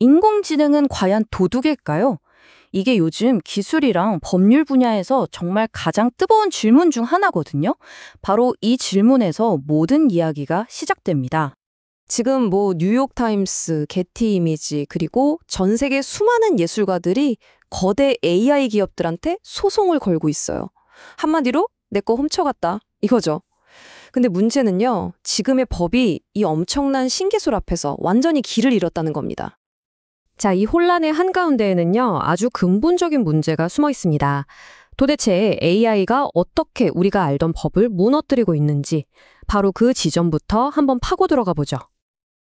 인공지능은 과연 도둑일까요? 이게 요즘 기술이랑 법률 분야에서 정말 가장 뜨거운 질문 중 하나거든요. 바로 이 질문에서 모든 이야기가 시작됩니다. 지금 뉴욕타임스, 게티 이미지, 그리고 전 세계 수많은 예술가들이 거대 AI 기업들한테 소송을 걸고 있어요. 한마디로 내 거 훔쳐갔다 이거죠. 근데 문제는요, 지금의 법이 이 엄청난 신기술 앞에서 완전히 길을 잃었다는 겁니다. 자, 이 혼란의 한가운데에는요, 아주 근본적인 문제가 숨어 있습니다. 도대체 AI가 어떻게 우리가 알던 법을 무너뜨리고 있는지, 바로 그 지점부터 한번 파고 들어가 보죠.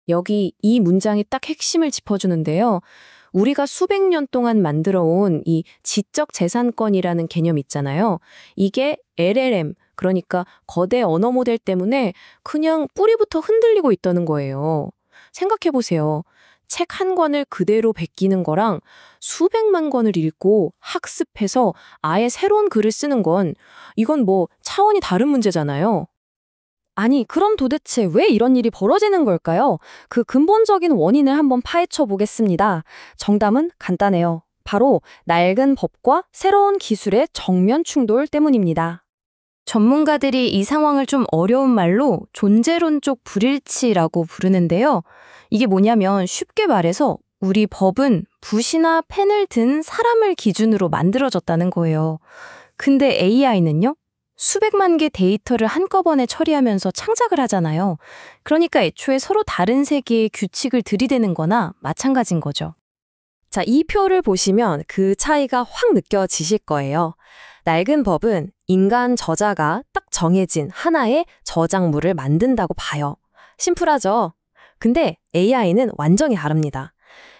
여기 이 문장이 딱 핵심을 짚어주는데요. 우리가 수백 년 동안 만들어온 이 지적재산권이라는 개념 있잖아요. 이게 LLM, 그러니까 거대 언어 모델 때문에 그냥 뿌리부터 흔들리고 있다는 거예요. 생각해보세요. 책 한 권을 그대로 베끼는 거랑 수백만 권을 읽고 학습해서 아예 새로운 글을 쓰는 건 이건 차원이 다른 문제잖아요. 아니, 그럼 도대체 왜 이런 일이 벌어지는 걸까요? 그 근본적인 원인을 한번 파헤쳐 보겠습니다. 정답은 간단해요. 바로 낡은 법과 새로운 기술의 정면 충돌 때문입니다. 전문가들이 이 상황을 좀 어려운 말로 존재론적 불일치라고 부르는데요. 이게 뭐냐면 쉽게 말해서 우리 법은 붓이나 펜을 든 사람을 기준으로 만들어졌다는 거예요. 근데 AI는요? 수백만 개 데이터를 한꺼번에 처리하면서 창작을 하잖아요. 그러니까 애초에 서로 다른 세계의 규칙을 들이대는 거나 마찬가지인 거죠. 자, 이 표를 보시면 그 차이가 확 느껴지실 거예요. 낡은 법은 인간 저자가 딱 정해진 하나의 저작물을 만든다고 봐요. 심플하죠? 근데 AI는 완전히 다릅니다.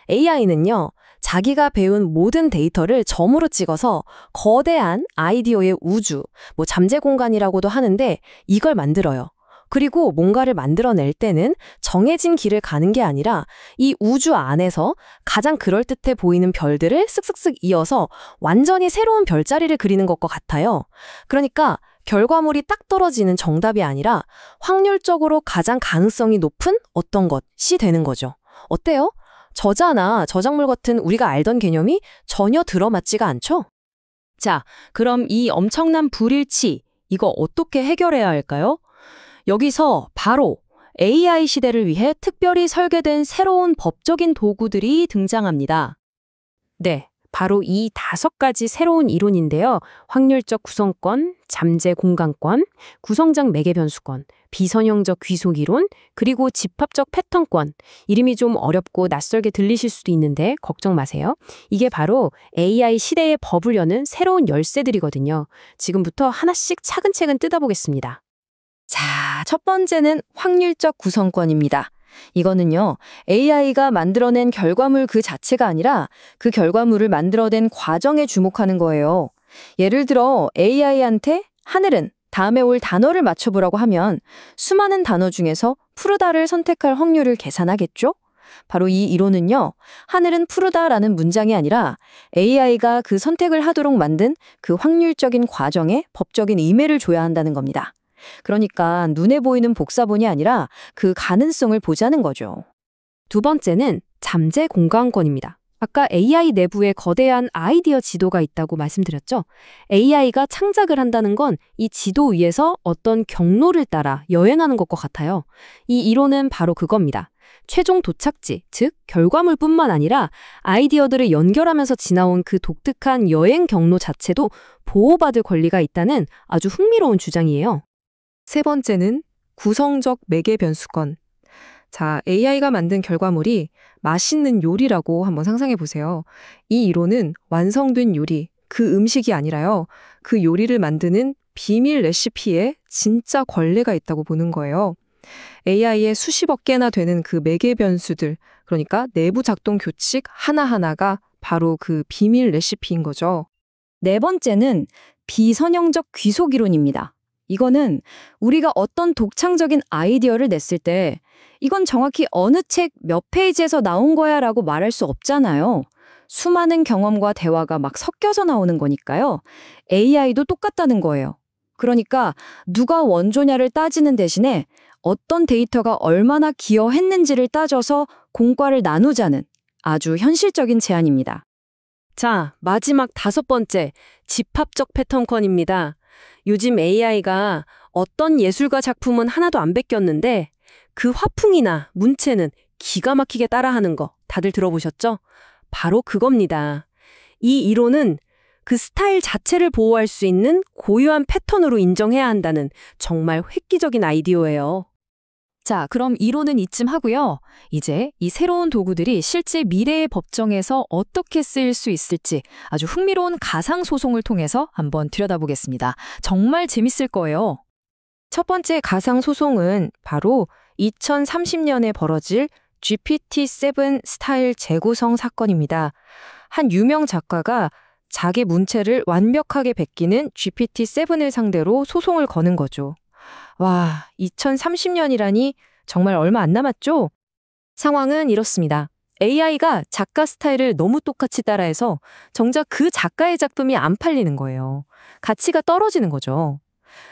AI는요, 자기가 배운 모든 데이터를 점으로 찍어서 거대한 아이디어의 우주, 잠재 공간이라고도 하는데 이걸 만들어요. 그리고 뭔가를 만들어낼 때는 정해진 길을 가는 게 아니라 이 우주 안에서 가장 그럴듯해 보이는 별들을 쓱쓱쓱 이어서 완전히 새로운 별자리를 그리는 것과 같아요. 그러니까 결과물이 딱 떨어지는 정답이 아니라 확률적으로 가장 가능성이 높은 어떤 것이 되는 거죠. 어때요? 저자나 저작물 같은 우리가 알던 개념이 전혀 들어맞지가 않죠? 자, 그럼 이 엄청난 불일치, 이거 어떻게 해결해야 할까요? 여기서 바로 AI 시대를 위해 특별히 설계된 새로운 법적인 도구들이 등장합니다. 네, 바로 이 5가지 새로운 이론인데요. 확률적 구성권, 잠재 공간권, 구성장 매개 변수권, 비선형적 귀속 이론, 그리고 집합적 패턴권. 이름이 좀 어렵고 낯설게 들리실 수도 있는데 걱정 마세요. 이게 바로 AI 시대의 법을 여는 새로운 열쇠들이거든요. 지금부터 하나씩 차근차근 뜯어보겠습니다. 자, 첫 번째는 확률적 구성권입니다. 이거는요, AI가 만들어낸 결과물 그 자체가 아니라 그 결과물을 만들어낸 과정에 주목하는 거예요. 예를 들어 AI한테 하늘은 다음에 올 단어를 맞춰보라고 하면 수많은 단어 중에서 푸르다를 선택할 확률을 계산하겠죠? 바로 이 이론은요, 하늘은 푸르다라는 문장이 아니라 AI가 그 선택을 하도록 만든 그 확률적인 과정에 법적인 의미를 줘야 한다는 겁니다. 그러니까 눈에 보이는 복사본이 아니라 그 가능성을 보자는 거죠. 두 번째는 잠재 공간권입니다. 아까 AI 내부에 거대한 아이디어 지도가 있다고 말씀드렸죠? AI가 창작을 한다는 건 이 지도 위에서 어떤 경로를 따라 여행하는 것과 같아요. 이 이론은 바로 그겁니다. 최종 도착지, 즉 결과물뿐만 아니라 아이디어들을 연결하면서 지나온 그 독특한 여행 경로 자체도 보호받을 권리가 있다는 아주 흥미로운 주장이에요. 세 번째는 구성적 매개 변수권. 자, AI가 만든 결과물이 맛있는 요리라고 한번 상상해 보세요. 이 이론은 완성된 요리, 그 음식이 아니라요. 그 요리를 만드는 비밀 레시피에 진짜 권리가 있다고 보는 거예요. AI의 수십억 개나 되는 그 매개 변수들, 그러니까 내부 작동 규칙 하나하나가 바로 그 비밀 레시피인 거죠. 네 번째는 비선형적 귀속 이론입니다. 이거는 우리가 어떤 독창적인 아이디어를 냈을 때 이건 정확히 어느 책 몇 페이지에서 나온 거야 라고 말할 수 없잖아요. 수많은 경험과 대화가 막 섞여서 나오는 거니까요. AI도 똑같다는 거예요. 그러니까 누가 원조냐를 따지는 대신에 어떤 데이터가 얼마나 기여했는지를 따져서 공과를 나누자는 아주 현실적인 제안입니다. 자, 마지막 5번째, 집합적 패턴권입니다. 요즘 AI가 어떤 예술가 작품은 하나도 안 베꼈는데 그 화풍이나 문체는 기가 막히게 따라하는 거 다들 들어보셨죠? 바로 그겁니다. 이 이론은 그 스타일 자체를 보호할 수 있는 고유한 패턴으로 인정해야 한다는 정말 획기적인 아이디어예요. 자, 그럼 이론은 이쯤 하고요. 이제 이 새로운 도구들이 실제 미래의 법정에서 어떻게 쓰일 수 있을지 아주 흥미로운 가상소송을 통해서 한번 들여다보겠습니다. 정말 재밌을 거예요. 첫 번째 가상소송은 바로 2030년에 벌어질 GPT-7 스타일 재구성 사건입니다. 한 유명 작가가 자기 문체를 완벽하게 베끼는 GPT-7을 상대로 소송을 거는 거죠. 와, 2030년이라니 정말 얼마 안 남았죠? 상황은 이렇습니다. AI가 작가 스타일을 너무 똑같이 따라해서 정작 그 작가의 작품이 안 팔리는 거예요. 가치가 떨어지는 거죠.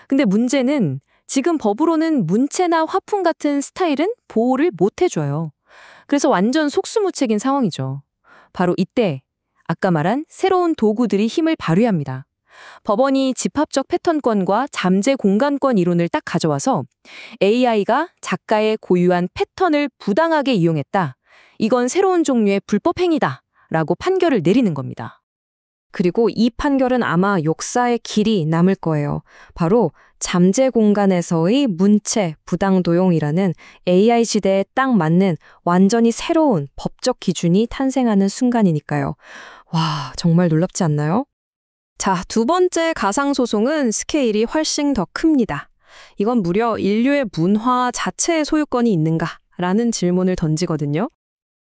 근데 문제는 지금 법으로는 문체나 화풍 같은 스타일은 보호를 못 해줘요. 그래서 완전 속수무책인 상황이죠. 바로 이때 아까 말한 새로운 도구들이 힘을 발휘합니다. 법원이 집합적 패턴권과 잠재 공간권 이론을 딱 가져와서 AI가 작가의 고유한 패턴을 부당하게 이용했다. 이건 새로운 종류의 불법 행위다. 라고 판결을 내리는 겁니다. 그리고 이 판결은 아마 역사의 길이 남을 거예요. 바로 잠재 공간에서의 문체 부당도용이라는 AI 시대에 딱 맞는 완전히 새로운 법적 기준이 탄생하는 순간이니까요. 와, 정말 놀랍지 않나요? 자, 두 번째 가상소송은 스케일이 훨씬 더 큽니다. 이건 무려 인류의 문화 자체의 소유권이 있는가라는 질문을 던지거든요.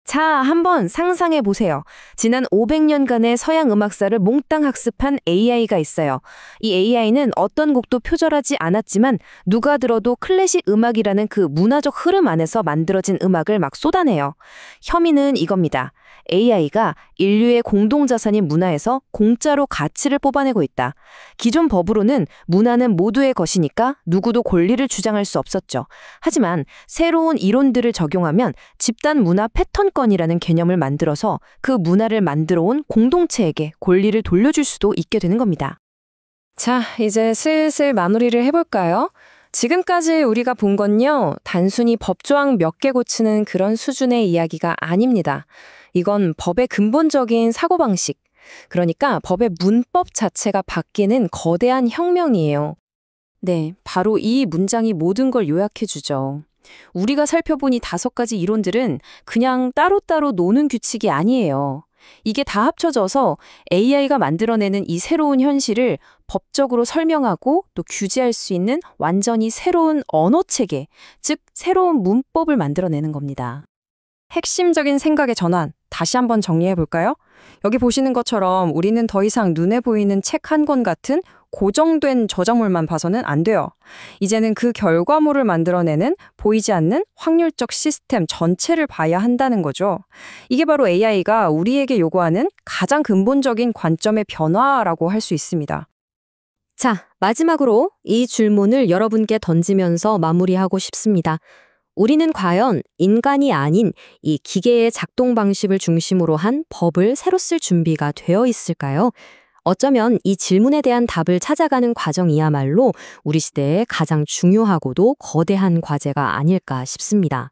자, 한번 상상해 보세요. 지난 500년간의 서양 음악사를 몽땅 학습한 AI가 있어요. 이 AI는 어떤 곡도 표절하지 않았지만 누가 들어도 클래식 음악이라는 그 문화적 흐름 안에서 만들어진 음악을 막 쏟아내요. 혐의는 이겁니다. AI가 인류의 공동자산인 문화에서 공짜로 가치를 뽑아내고 있다. 기존 법으로는 문화는 모두의 것이니까 누구도 권리를 주장할 수 없었죠. 하지만 새로운 이론들을 적용하면 집단 문화 패턴권이라는 개념을 만들어서 그 문화를 만들어 온 공동체에게 권리를 돌려줄 수도 있게 되는 겁니다. 자, 이제 슬슬 마무리를 해볼까요? 지금까지 우리가 본 건요, 단순히 법조항 몇 개 고치는 그런 수준의 이야기가 아닙니다. 이건 법의 근본적인 사고방식, 그러니까 법의 문법 자체가 바뀌는 거대한 혁명이에요. 네, 바로 이 문장이 모든 걸 요약해주죠. 우리가 살펴본 이 5가지 이론들은 그냥 따로따로 노는 규칙이 아니에요. 이게 다 합쳐져서 AI가 만들어내는 이 새로운 현실을 법적으로 설명하고 또 규제할 수 있는 완전히 새로운 언어 체계, 즉 새로운 문법을 만들어내는 겁니다. 핵심적인 생각의 전환, 다시 한번 정리해 볼까요? 여기 보시는 것처럼 우리는 더 이상 눈에 보이는 책 한 권 같은 고정된 저작물만 봐서는 안 돼요. 이제는 그 결과물을 만들어내는 보이지 않는 확률적 시스템 전체를 봐야 한다는 거죠. 이게 바로 AI가 우리에게 요구하는 가장 근본적인 관점의 변화라고 할 수 있습니다. 자, 마지막으로 이 질문을 여러분께 던지면서 마무리하고 싶습니다. 우리는 과연 인간이 아닌 이 기계의 작동 방식을 중심으로 한 법을 새로 쓸 준비가 되어 있을까요? 어쩌면 이 질문에 대한 답을 찾아가는 과정이야말로 우리 시대의 가장 중요하고도 거대한 과제가 아닐까 싶습니다.